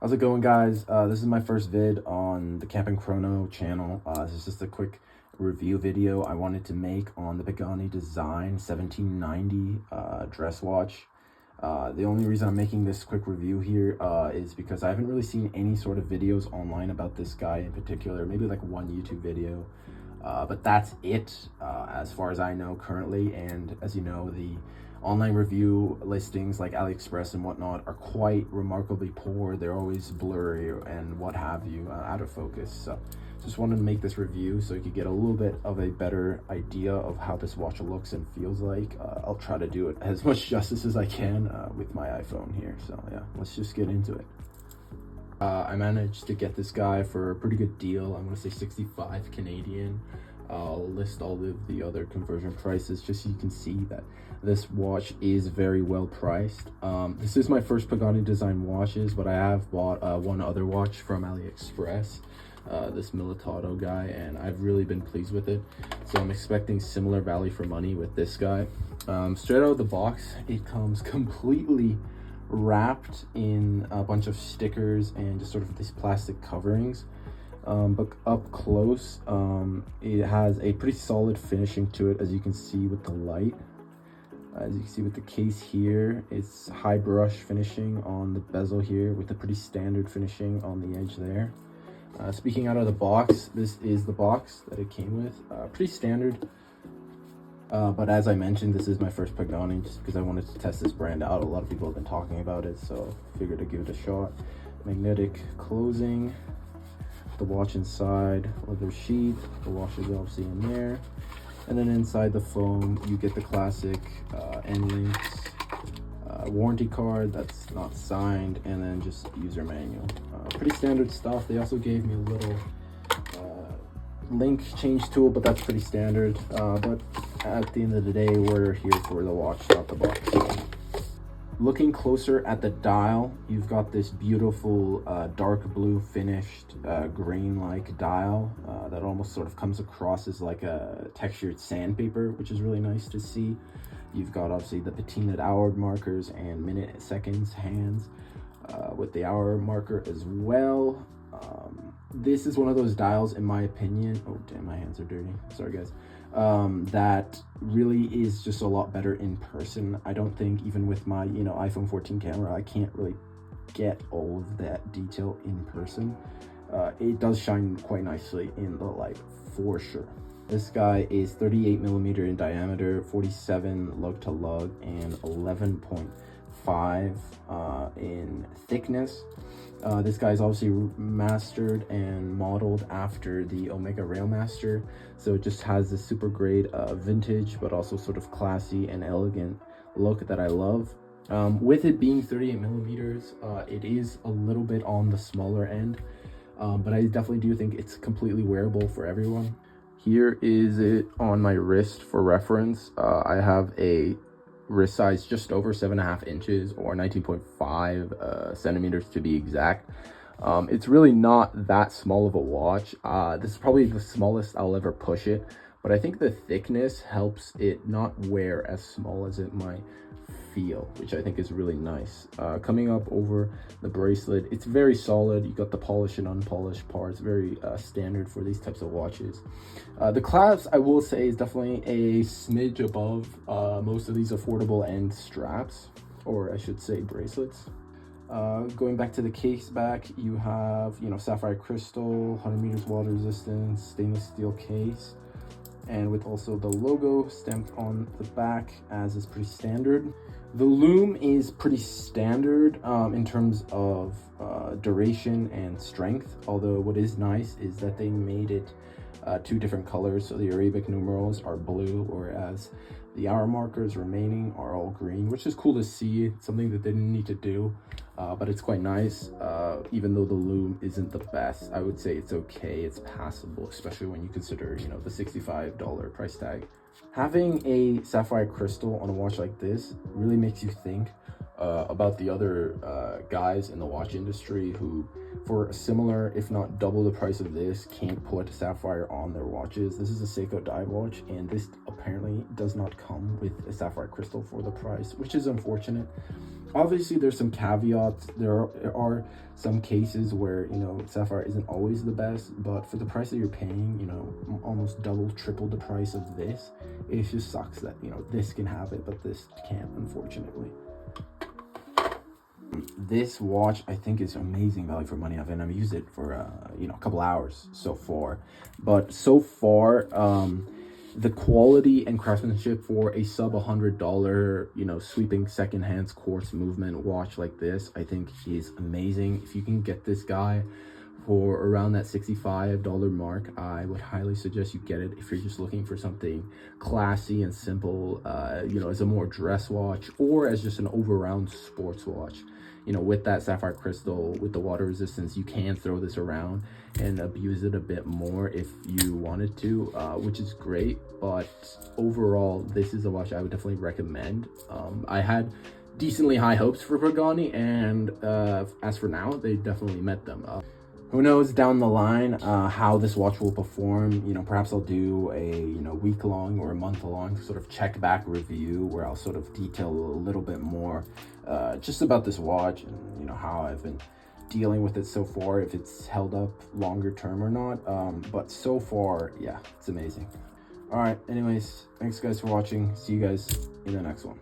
How's it going, guys? This is my first vid on the Camping Chrono channel. This is just a quick review video I wanted to make on the Pagani Design 1790 dress watch. The only reason I'm making this quick review here is because I haven't really seen any sort of videos online about this guy in particular, maybe like one YouTube video. But that's it as far as I know currently, and as you know, the online review listings like AliExpress and whatnot are quite remarkably poor. They're always blurry and what have you, out of focus. So just wanted to make this review so you could get a little bit of a better idea of how this watch looks and feels like. I'll try to do it as much justice as I can with my iPhone here. So yeah, let's just get into it. I managed to get this guy for a pretty good deal. I'm gonna say 65 Canadian. I'll list all of the other conversion prices just so you can see that this watch is very well priced. This is my first Pagani Design watches, but I have bought one other watch from AliExpress, this Militato guy, and I've really been pleased with it. So I'm expecting similar value for money with this guy. Straight out of the box, it comes completely wrapped in a bunch of stickers and just sort of these plastic coverings. But up close, it has a pretty solid finishing to it, as you can see with the light. As you can see with the case here, it's high brush finishing on the bezel here with a pretty standard finishing on the edge there. Speaking out of the box, this is the box that it came with. Pretty standard. But as I mentioned, this is my first Pagani just because I wanted to test this brand out. A lot of people have been talking about it, so figured to give it a shot. Magnetic closing, the watch inside, leather sheath, the watch is obviously in there. And then inside the foam, you get the classic end links, warranty card that's not signed, and then just user manual. Pretty standard stuff. They also gave me a little link change tool, but that's pretty standard. But at the end of the day, we're here for the watch, not the box. Looking closer at the dial, you've got this beautiful dark blue finished grain-like dial that almost sort of comes across as like a textured sandpaper, which is really nice to see. You've got obviously the patinaed hour markers and minute, seconds, hands with the hour marker as well. This is one of those dials, in my opinion, oh damn, my hands are dirty, sorry guys, that really is just a lot better in person. I don't think even with my iPhone 14 camera, I can't really get all of that detail in person. It does shine quite nicely in the light for sure. This guy is 38 millimeter in diameter, 47 lug to lug, and 11.5 in thickness. This guy is obviously mastered and modeled after the Omega Railmaster, so it just has this super great vintage but also sort of classy and elegant look that I love. With it being 38 millimeters, it is a little bit on the smaller end, but I definitely do think it's completely wearable for everyone. Here is it on my wrist for reference. I have a wrist size just over 7.5 inches or 19.5 centimeters to be exact. It's really not that small of a watch. This is probably the smallest I'll ever push it, but I think the thickness helps it not wear as small as it might feel, which I think is really nice. Coming up over the bracelet, it's very solid. You got the polished and unpolished parts, very standard for these types of watches. The clasp, I will say, is definitely a smidge above most of these affordable end straps, or I should say bracelets. Going back to the case back, you have sapphire crystal, 100 meters water resistance, stainless steel case, and with also the logo stamped on the back, as is pretty standard. The loom is pretty standard in terms of duration and strength, although what is nice is that they made it two different colors. So the Arabic numerals are blue, whereas the hour markers remaining are all green, which is cool to see. It's something that they didn't need to do, but it's quite nice. Even though the loom isn't the best, I would say it's okay, it's passable, especially when you consider the $65 price tag. Having a sapphire crystal on a watch like this really makes you think about the other guys in the watch industry who, for a similar, if not double the price of this, can't put sapphire on their watches. This is a Seiko dive watch, and this apparently does not come with a sapphire crystal for the price, which is unfortunate. Obviously there's some caveats. There are some cases where, you know, sapphire isn't always the best, but for the price that you're paying, you know, almost double, triple the price of this, it just sucks that, you know, this can have it, but this can't, unfortunately. This watch I think is amazing value for money. I've used it for you know, a couple hours so far, but so far the quality and craftsmanship for a sub $100, you know, sweeping second hands quartz movement watch like this, I think is amazing. If you can get this guy for around that $65 mark, I would highly suggest you get it if you're just looking for something classy and simple, you know, as a more dress watch or as just an over-round sports watch. You know, with that sapphire crystal, with the water resistance, you can throw this around and abuse it a bit more if you wanted to, which is great. But overall, this is a watch I would definitely recommend. I had decently high hopes for Pagani, and as for now, they definitely met them. Who knows down the line how this watch will perform. You know, perhaps I'll do a, you know, week-long or a month-long sort of check-back review where I'll sort of detail a little bit more just about this watch and, you know, how I've been dealing with it so far, if it's held up longer term or not. But so far, yeah, it's amazing. All right, anyways, thanks guys for watching. See you guys in the next one.